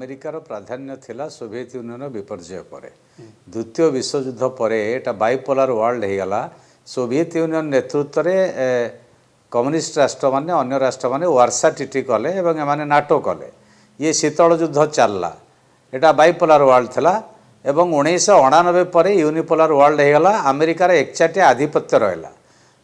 अमेरिकार प्राधान्य थिला सोवियत यूनियन विपर्जय पर द्वितीय विश्वयुद्ध पर एटा बाइपोलार वर्ल्ड हो गला। सोवियत यूनियन नेतृत्व में कम्युनिस्ट राष्ट्र माने अन्य राष्ट्र माने वार्सा ट्रिटी कले एवं एमाने नाटो कले। ये शीतल युद्ध चलला एटा बाइपोलार वर्ल्ड थिला एवं 1999 पर यूनिपोलार वर्ल्ड हो गला। अमेरिकार एकचाटिया आधिपत्य रहा।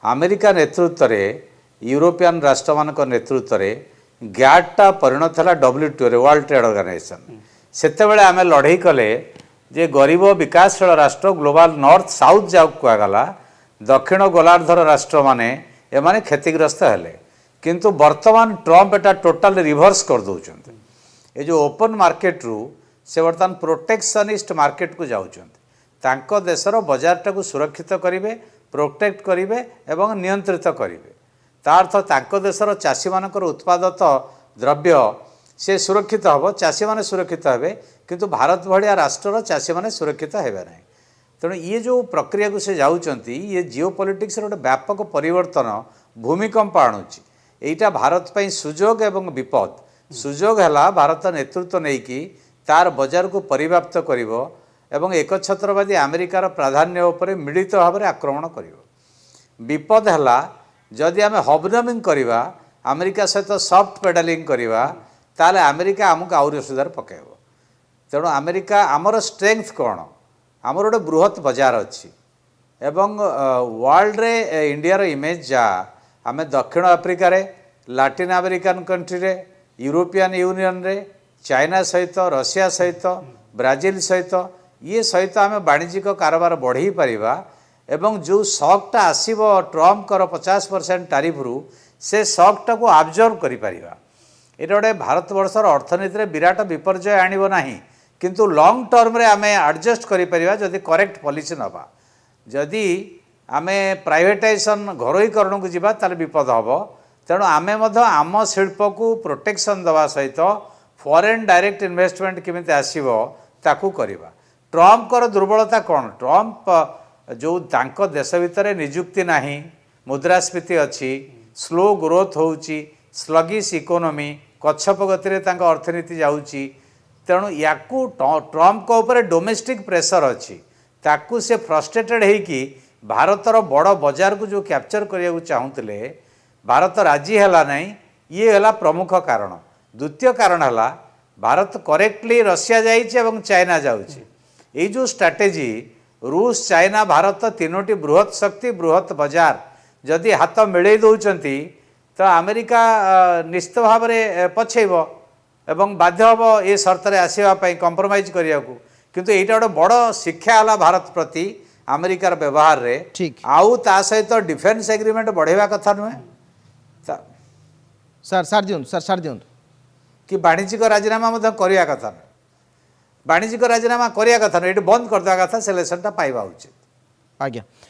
अमेरिका नेतृत्व में यूरोपियन राष्ट्र मान नेतृत्व में ग्याटा परिणत है WTO रे वर्ल्ड ट्रेड ऑर्गेनाइजेशन। सेतेबेले आमे लड़ाई कले जे गरीब विकासशील राष्ट्र ग्लोबल नॉर्थ साउथ जाऊ कहगला। दक्षिण गोलार्धर राष्ट्र माने एमाने क्षतिग्रस्त हेले किंतु वर्तमान ट्रम्प एटा टोटल रिवर्स कर दौरान। ये जो ओपन मार्केट रु से बर्तमान प्रोटेक्शनिस्ट मार्केट को जाउछन्ते। तांको देशर बजारटा को सुरक्षित करिवे, प्रोटेक्ट करिवे एवं नियंत्रित करिवे। तार्थ तांको देशर चाषी मानकर उत्पादित द्रव्य से सुरक्षित हम, चाषी माने सुरक्षित हेबे किंतु भारत भलिया राष्ट्रर चाषी माने सुरक्षित हेबे नहीं। तेणु ये जो प्रक्रिया को से जाउछन्ती ये जिओपॉलिटिक्स रे गोटे व्यापक परिवर्तन भूमिकंप आणुची। एटा भारत पई सुजोग एवं विपद। सुजोग है भारत नेतृत्व नहीं कि तार बजार को परिव्याप्त करिवो एवं एकछत्रवादी अमेरिकार प्राधान्य उपरे मिलित भाव में आक्रमण करिवो। विपद है जदि आम हबनमिंग करवा अमेरिका सहित सॉफ्ट पेडालिंग करवा ताले अमेरिका आमको आउरी असुविधार पकेब। तेणु अमेरिका आमर स्ट्रेंथ कौन आमर गोटे बृहत बजार अच्छी एवं वर्ल्ड रे इंडियार इमेज जा आम दक्षिण आफ्रिका रे, लाटिन अमेरिकन कंट्री रे, यूरोपियन यूनियन रे, चाइना सहित, रशिया सहित, ब्राजिल सहित ये सहित आम वाणिज्यिक कारोबार बढ़ई पारिबा एवं जो शॉकटा आसीबो ट्रम्प कर 50% टैरिफ रु से शॉकटा को अब्जर्व करि पारिबा। एटा गोटे भारत वर्षर अर्थनीति रे विराट विपर्जय आनिबो नाही किंतु लॉन्ग टर्म रे आमे एडजस्ट करि पारिबा जदि करेक्ट पॉलिसी नबा। जदि आमे प्राइवेटाइजेशन घरोईकरण को जिबा ताले विपद हबो। तेणु आमे मध्य आम शिल्प को प्रोटेक्शन दवा सहित फॉरेन डायरेक्ट इन्वेस्टमेंट केमिति आसीबो ताकू करिबा। ट्रम्प कर दुर्बलता कौन? ट्रम्प जो तांको देश भितर निजुक्ति नाही, मुद्रास्फीति अच्छी, स्लो ग्रोथ होउची, स्लगिश इकोनॉमी, कच्छप गति रे तांको अर्थनीति जाउची। तेणु याकू ट्रम्प को ऊपर डोमेस्टिक प्रेशर अच्छी ताकू से फ्रस्ट्रेटेड है कि भारतर बड़ बजार को जो कैप्चर करिया चाहूले भारत राजी है नहीं। ये है प्रमुख कारण। द्वितीय कारण है भारत करेक्टली रशिया जाइए चाइना जाउची। ये जो स्ट्रैटेजी रूस, चाइना, भारत तीनोटी बृहत शक्ति बृहत बजार जदि हाथ मिलई दौरान तो अमेरिका निश्चित भाव में पछेब एवं बाध्य हम ये सर्त आसवाई कंप्रोमाइज करने को। किंतु यहाँ गोटे बड़ शिक्षा है भारत प्रति अमेरिकार व्यवहार रे। आउ ता सहित डिफेन्स एग्रीमेंट बढ़ेवा कथा नुहे सर कि वाणिज्यिक राजीनामा करवा कथा नुहे। वाणिज्यिक राजीनामा करवा कथा नुहे, ये बंद करदेवा कथा। से लेसन पाइबा उचित। आज्ञा।